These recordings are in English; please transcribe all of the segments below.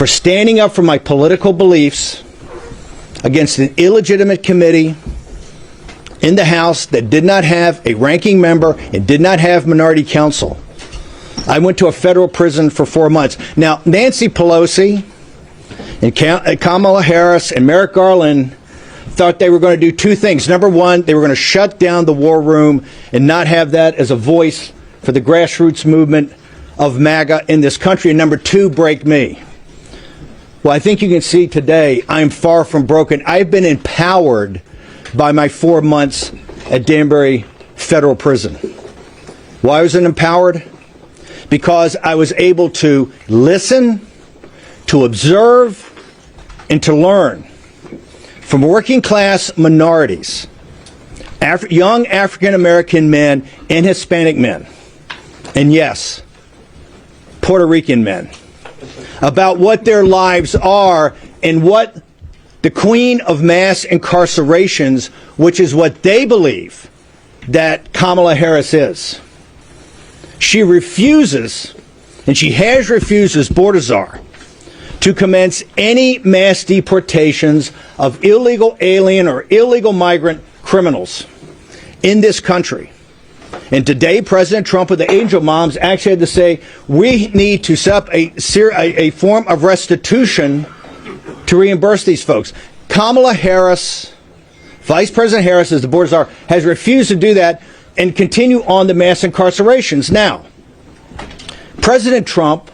for standing up for my political beliefs against an illegitimate committee in the House that did not have a ranking member and did not have minority counsel. I went to a federal prison for 4 months. Now, Nancy Pelosi and Kamala Harris and Merrick Garland thought they were going to do two things. Number one, they were going to shut down the war room and not have that as a voice for the grassroots movement of MAGA in this country. And number two, break me. Well, I think you can see today I'm far from broken. I've been empowered by my 4 months at Danbury Federal Prison. Why was I empowered? Because I was able to listen, to observe, and to learn from working class minorities, young African American men and Hispanic men, and yes, Puerto Rican men, about what their lives are and what the queen of mass incarcerations, which is what they believe that Kamala Harris is. She refuses, and she has refused as border czar, to commence any mass deportations of illegal alien or illegal migrant criminals in this country. And today, President Trump with the angel moms actually had to say, we need to set up a form of restitution to reimburse these folks. Kamala Harris, Vice President Harris, as the border czar, has refused to do that and continue on the mass incarcerations. Now, President Trump,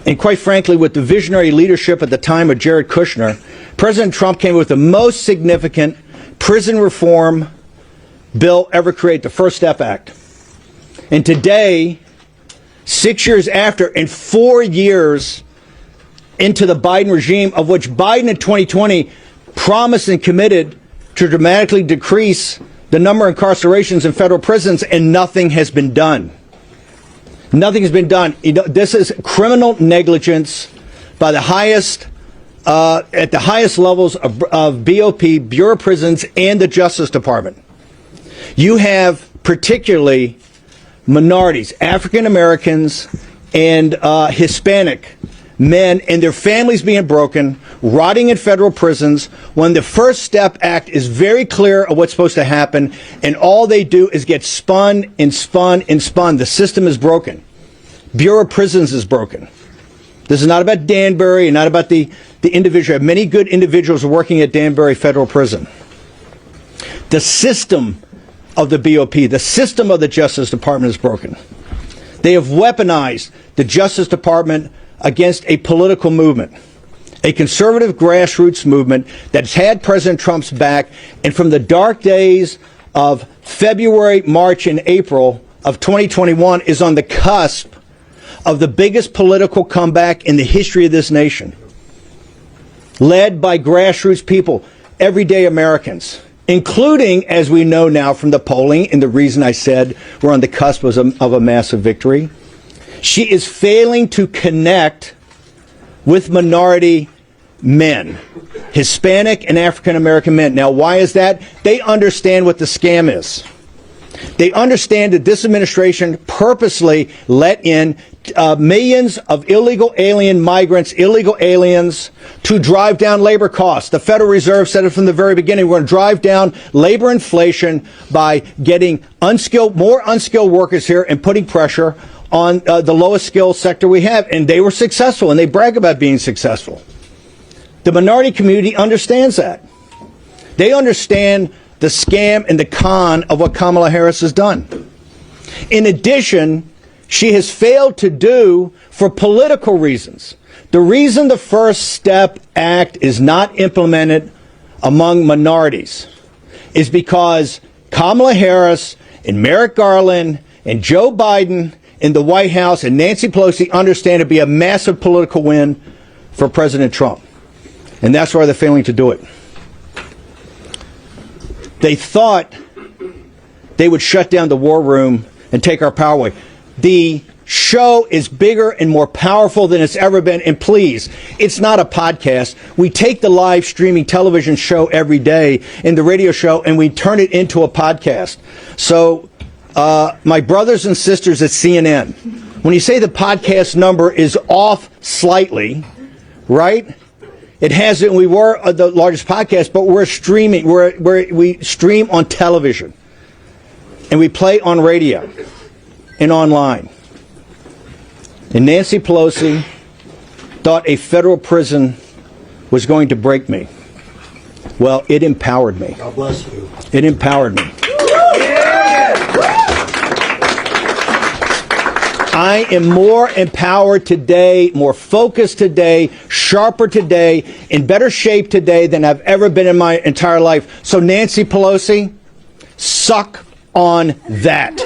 and quite frankly, with the visionary leadership at the time of Jared Kushner, President Trump came with the most significant prison reform bill ever created, the First Step Act. And today, 6 years after, and 4 years into the Biden regime, of which Biden in 2020 promised and committed to dramatically decrease the number of incarcerations in federal prisons, and nothing has been done. Nothing has been done. This is criminal negligence by the highest, at the highest levels of BOP, Bureau of Prisons, and the Justice Department. You have particularly minorities, African Americans, and Hispanic men and their families being broken, rotting in federal prisons, when the First Step Act is very clear of what's supposed to happen, and all they do is get spun and spun and spun. The system is broken. Bureau of Prisons is broken. This is not about Danbury and not about the individual. Many good individuals are working at Danbury Federal Prison. The system of the BOP, the system of the Justice Department is broken. They have weaponized the Justice Department against a political movement, a conservative grassroots movement that's had President Trump's back, and from the dark days of February, March, and April of 2021 is on the cusp of the biggest political comeback in the history of this nation, led by grassroots people, everyday Americans, including, as we know now from the polling, and the reason I said we're on the cusp of a massive victory, she is failing to connect with minority men, Hispanic and African American men. Now, why is that? They understand what the scam is. They understand that this administration purposely let in millions of illegal alien migrants, illegal aliens, to drive down labor costs. The Federal Reserve said it from the very beginning. We're going to drive down labor inflation by getting more unskilled workers here and putting pressure on the lowest skilled sector we have. And they were successful, and they brag about being successful. The minority community understands that. They understand the scam and the con of what Kamala Harris has done. In addition, she has failed to do, for political reasons, the reason the First Step Act is not implemented among minorities is because Kamala Harris and Merrick Garland and Joe Biden in the White House and Nancy Pelosi understand it to be a massive political win for President Trump. And that's why they're failing to do it. They thought they would shut down the war room and take our power away. The show is bigger and more powerful than it's ever been. And please, it's not a podcast. We take the live streaming television show every day and the radio show, and we turn it into a podcast. So my brothers and sisters at CNN, When you say the podcast number is off slightly, right? It hasn't. We were the largest podcast, but we're streaming. We stream on television, and we play on radio and online. And Nancy Pelosi thought a federal prison was going to break me. Well, it empowered me. God bless you. It empowered me. I am more empowered today, more focused today, sharper today, in better shape today than I've ever been in my entire life. So Nancy Pelosi, suck on that.